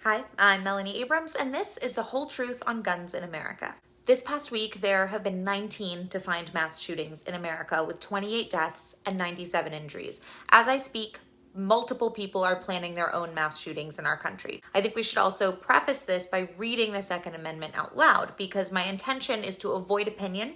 Hi, I'm Melanie Abrams, and this is the whole truth on guns in America. This past week, there have been 19 defined mass shootings in America with 28 deaths and 97 injuries. As I speak, multiple people are planning their own mass shootings in our country. I think we should also preface this by reading the Second Amendment out loud, because my intention is to avoid opinion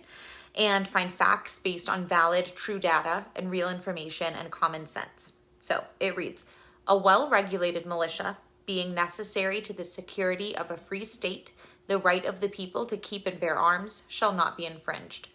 and find facts based on valid, true data and real information and common sense. So it reads, a well-regulated militia being necessary to the security of a free state, the right of the people to keep and bear arms shall not be infringed.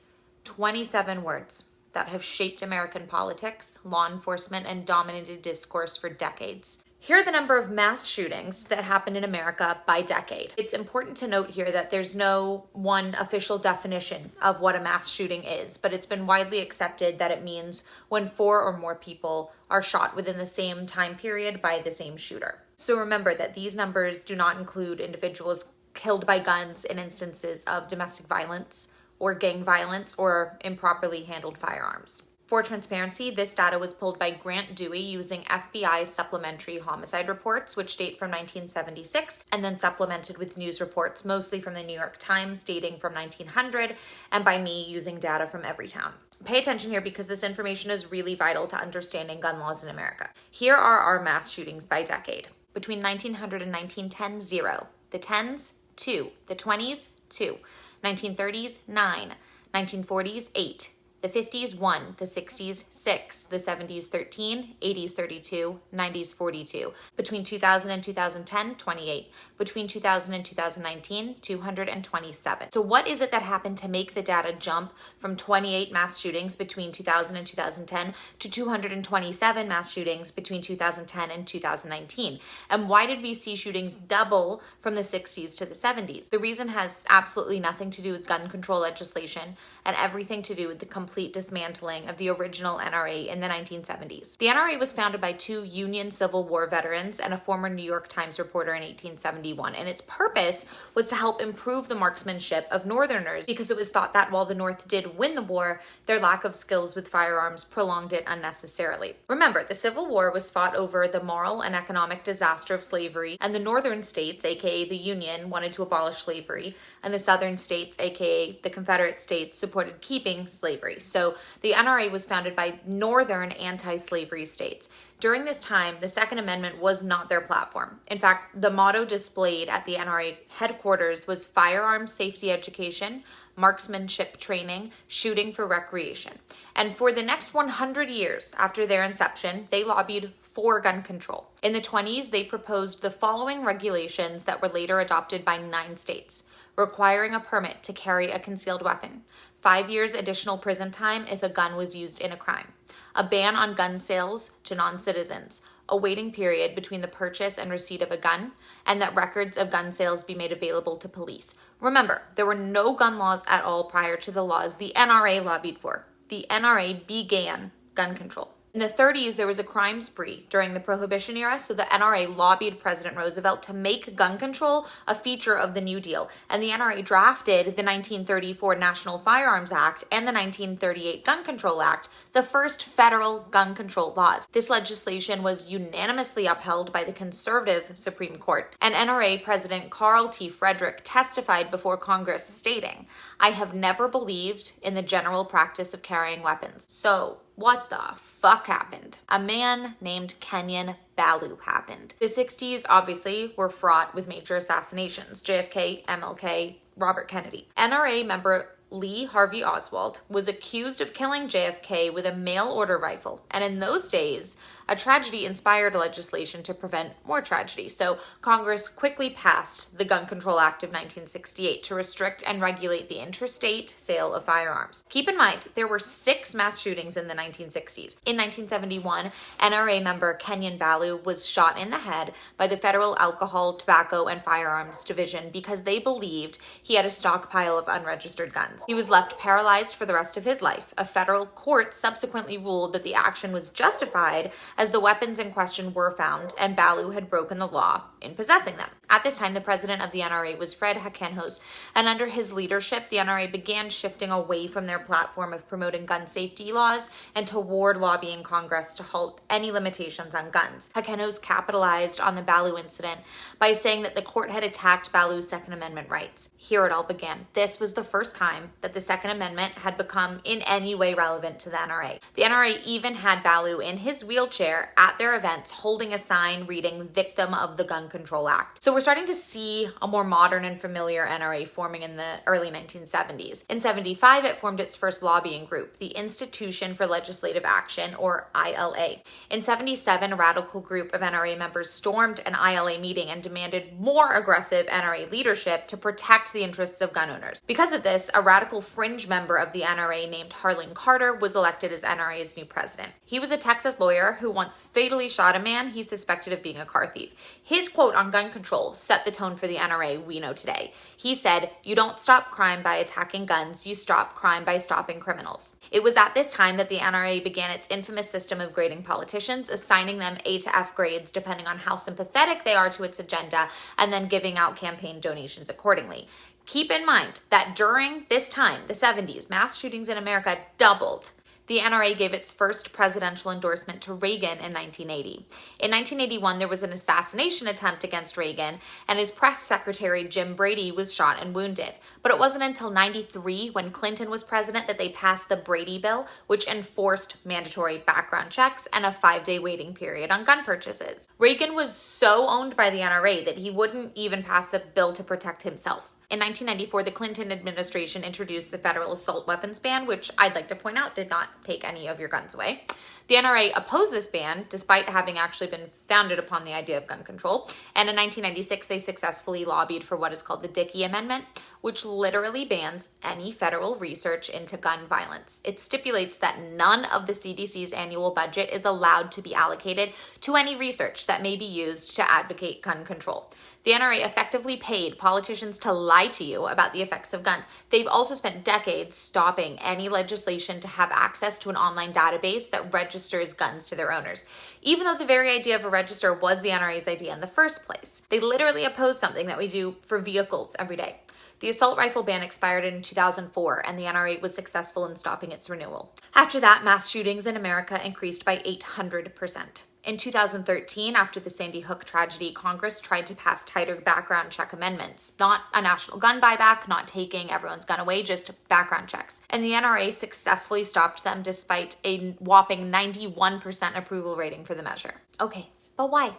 27 words that have shaped American politics, law enforcement, and dominated discourse for decades. Here are the number of mass shootings that happened in America by decade. It's important to note here that there's no one official definition of what a mass shooting is, but it's been widely accepted that it means when 4 or more people are shot within the same time period by the same shooter. So remember that these numbers do not include individuals killed by guns in instances of domestic violence or gang violence or improperly handled firearms. For transparency, this data was pulled by Grant Dewey using FBI supplementary homicide reports, which date from 1976, and then supplemented with news reports, mostly from the New York Times, dating from 1900, and by me using data from Everytown. Pay attention here because this information is really vital to understanding gun laws in America. Here are our mass shootings by decade. Between 1900 and 1910, 0. The 10s, 2. The 20s, 2. 1930s, 9. 1940s, 8. The 50s, 1. The 60s, 6. The 70s, 13. 80s, 32. 90s, 42. Between 2000 and 2010, 28. Between 2000 and 2019, 227. So what is it that happened to make the data jump from 28 mass shootings between 2000 and 2010 to 227 mass shootings between 2010 and 2019? And why did we see shootings double from the 60s to the 70s? The reason has absolutely nothing to do with gun control legislation and everything to do with the complete dismantling of the original NRA in the 1970s. The NRA was founded by 2 Union Civil War veterans and a former New York Times reporter in 1871, and its purpose was to help improve the marksmanship of Northerners because it was thought that while the North did win the war, their lack of skills with firearms prolonged it unnecessarily. Remember, the Civil War was fought over the moral and economic disaster of slavery, and the Northern states, aka the Union, wanted to abolish slavery, and the Southern states, aka the Confederate states, supported keeping slavery. So the NRA was founded by Northern anti-slavery states. During this time, the Second Amendment was not their platform. In fact, the motto displayed at the NRA headquarters was firearms safety education, marksmanship training, shooting for recreation. And for the next 100 years after their inception, they lobbied for gun control. In the 20s, they proposed the following regulations that were later adopted by 9 states, requiring a permit to carry a concealed weapon, 5 years additional prison time if a gun was used in a crime, a ban on gun sales to non-citizens, a waiting period between the purchase and receipt of a gun, and that records of gun sales be made available to police. Remember, there were no gun laws at all prior to the laws the NRA lobbied for. The NRA began gun control. In the 30s, there was a crime spree during the Prohibition era, so the NRA lobbied President Roosevelt to make gun control a feature of the New Deal. And the NRA drafted the 1934 National Firearms Act and the 1938 Gun Control Act, the first federal gun control laws. This legislation was unanimously upheld by the conservative Supreme Court. And NRA President Carl T. Frederick testified before Congress stating, "I have never believed in the general practice of carrying weapons." So, what the fuck happened? A man named Kenyon Ballou happened. The 60s obviously were fraught with major assassinations. JFK, MLK, Robert Kennedy. NRA member Lee Harvey Oswald was accused of killing JFK with a mail-order rifle. And in those days, a tragedy inspired legislation to prevent more tragedy. So Congress quickly passed the Gun Control Act of 1968 to restrict and regulate the interstate sale of firearms. Keep in mind, there were 6 mass shootings in the 1960s. In 1971, NRA member Kenyon Ballou was shot in the head by the Federal Alcohol, Tobacco, and Firearms Division because they believed he had a stockpile of unregistered guns. He was left paralyzed for the rest of his life. A federal court subsequently ruled that the action was justified as the weapons in question were found and Ballou had broken the law in possessing them. At this time, the president of the NRA was Fred Hackenhos, and under his leadership, the NRA began shifting away from their platform of promoting gun safety laws and toward lobbying Congress to halt any limitations on guns. Hackenhos capitalized on the Ballew incident by saying that the court had attacked Ballew's Second Amendment rights. Here it all began. This was the first time that the Second Amendment had become in any way relevant to the NRA. The NRA even had Ballew in his wheelchair at their events holding a sign reading "Victim of the Gun Control Act." So we're starting to see a more modern and familiar NRA forming in the early 1970s. In 75, it formed its first lobbying group, the Institution for Legislative Action, or ILA. In 77, a radical group of NRA members stormed an ILA meeting and demanded more aggressive NRA leadership to protect the interests of gun owners. Because of this, a radical fringe member of the NRA named Harlan Carter was elected as NRA's new president. He was a Texas lawyer who once fatally shot a man he suspected of being a car thief. His quote on gun control set the tone for the NRA we know today. He said, "You don't stop crime by attacking guns, you stop crime by stopping criminals." It was at this time that the NRA began its infamous system of grading politicians, assigning them A to F grades depending on how sympathetic they are to its agenda, and then giving out campaign donations accordingly. Keep in mind that during this time, the 70s, mass shootings in America doubled. The NRA gave its first presidential endorsement to Reagan in 1980. In 1981, there was an assassination attempt against Reagan, and his press secretary, Jim Brady, was shot and wounded. But it wasn't until 93, when Clinton was president, that they passed the Brady Bill, which enforced mandatory background checks and a 5-day waiting period on gun purchases. Reagan was so owned by the NRA that he wouldn't even pass a bill to protect himself. In 1994, the Clinton administration introduced the federal assault weapons ban, which I'd like to point out did not take any of your guns away. The NRA opposed this ban, despite having actually been founded upon the idea of gun control. And in 1996, they successfully lobbied for what is called the Dickey Amendment, which literally bans any federal research into gun violence. It stipulates that none of the CDC's annual budget is allowed to be allocated to any research that may be used to advocate gun control. The NRA effectively paid politicians to lie to you about the effects of guns. They've also spent decades stopping any legislation to have access to an online database that registers guns to their owners, even though the very idea of a register was the NRA's idea in the first place. They literally opposed something that we do for vehicles every day. The assault rifle ban expired in 2004, and the NRA was successful in stopping its renewal. After that, mass shootings in America increased by 800%. In 2013, after the Sandy Hook tragedy, Congress tried to pass tighter background check amendments. Not a national gun buyback, not taking everyone's gun away, just background checks. And the NRA successfully stopped them despite a whopping 91% approval rating for the measure. Okay, but why?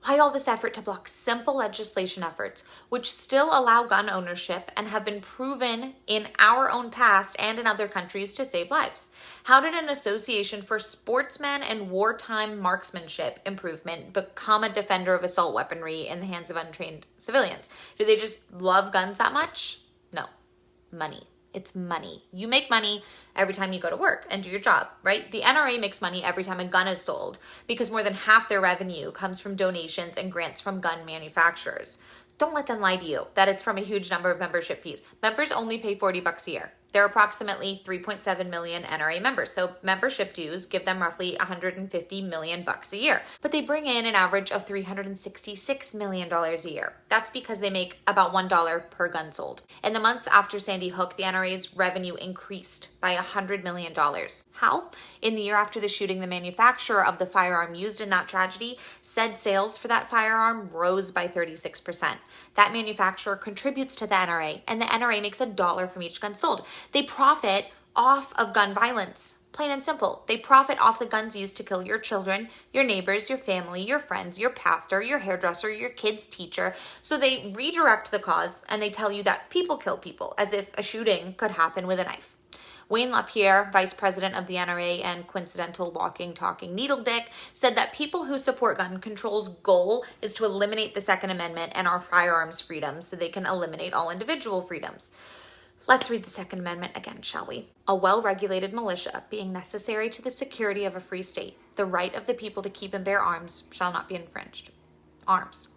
Why all this effort to block simple legislation efforts, which still allow gun ownership and have been proven in our own past and in other countries to save lives? How did an association for sportsmen and wartime marksmanship improvement become a defender of assault weaponry in the hands of untrained civilians? Do they just love guns that much? No. Money. It's money. You make money every time you go to work and do your job, right? The NRA makes money every time a gun is sold because more than half their revenue comes from donations and grants from gun manufacturers. Don't let them lie to you that it's from a huge number of membership fees. Members only pay $40 a year. There are approximately 3.7 million NRA members, so membership dues give them roughly $150 million a year. But they bring in an average of $366 million a year. That's because they make about $1 per gun sold. In the months after Sandy Hook, the NRA's revenue increased by $100 million. How? In the year after the shooting, the manufacturer of the firearm used in that tragedy said sales for that firearm rose by 36%. That manufacturer contributes to the NRA, and the NRA makes $1 from each gun sold. They profit off of gun violence. Plain and simple. They profit off the guns used to kill your children, your neighbors, your family, your friends, your pastor, your hairdresser, your kid's teacher. So they redirect the cause and they tell you that people kill people, as if a shooting could happen with a knife. Wayne LaPierre, vice president of the NRA and coincidental walking, talking needle dick, said that people who support gun control's goal is to eliminate the Second Amendment and our firearms freedoms so they can eliminate all individual freedoms. Let's read the Second Amendment again, shall we? A well-regulated militia being necessary to the security of a free state, the right of the people to keep and bear arms shall not be infringed. Arms.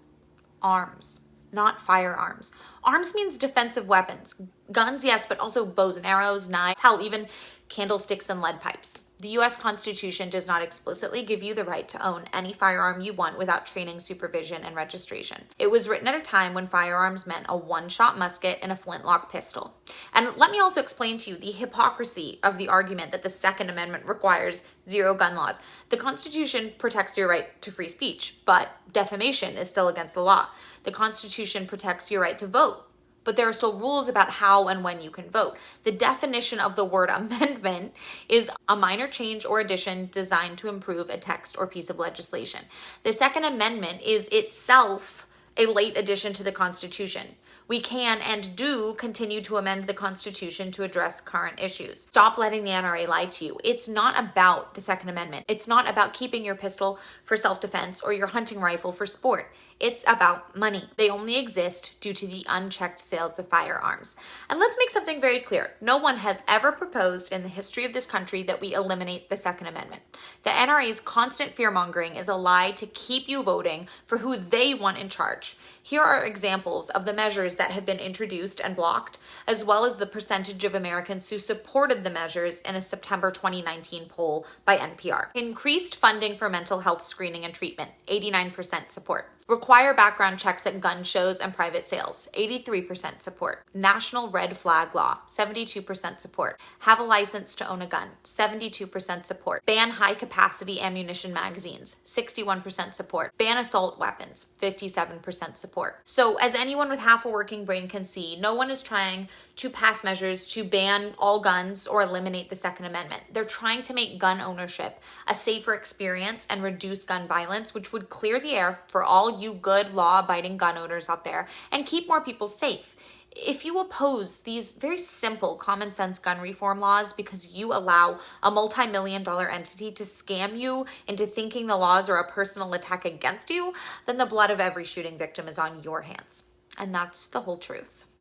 Arms. Not firearms. Arms means defensive weapons. Guns, yes, but also bows and arrows, knives, hell, even candlesticks and lead pipes. The US Constitution does not explicitly give you the right to own any firearm you want without training, supervision, and registration. It was written at a time when firearms meant a one-shot musket and a flintlock pistol. And let me also explain to you the hypocrisy of the argument that the Second Amendment requires zero gun laws. The Constitution protects your right to free speech, but defamation is still against the law. The Constitution protects your right to vote, but there are still rules about how and when you can vote. The definition of the word amendment is a minor change or addition designed to improve a text or piece of legislation. The Second Amendment is itself a late addition to the Constitution. We can and do continue to amend the Constitution to address current issues. Stop letting the NRA lie to you. It's not about the Second Amendment. It's not about keeping your pistol for self-defense or your hunting rifle for sport. It's about money. They only exist due to the unchecked sales of firearms. And let's make something very clear. No one has ever proposed in the history of this country that we eliminate the Second Amendment. The NRA's constant fear-mongering is a lie to keep you voting for who they want in charge. Here are examples of the measures that have been introduced and blocked, as well as the percentage of Americans who supported the measures in a September 2019 poll by NPR. Increased funding for mental health screening and treatment, 89% support. Require background checks at gun shows and private sales, 83% support. National red flag law, 72% support. Have a license to own a gun, 72% support. Ban high capacity ammunition magazines, 61% support. Ban assault weapons, 57% support. So as anyone with half a working brain can see, no one is trying to pass measures to ban all guns or eliminate the Second Amendment. They're trying to make gun ownership a safer experience and reduce gun violence, which would clear the air for all you good law-abiding gun owners out there and keep more people safe. If you oppose these very simple common sense gun reform laws because you allow a multi-million-dollar entity to scam you into thinking the laws are a personal attack against you, then the blood of every shooting victim is on your hands. And that's the whole truth.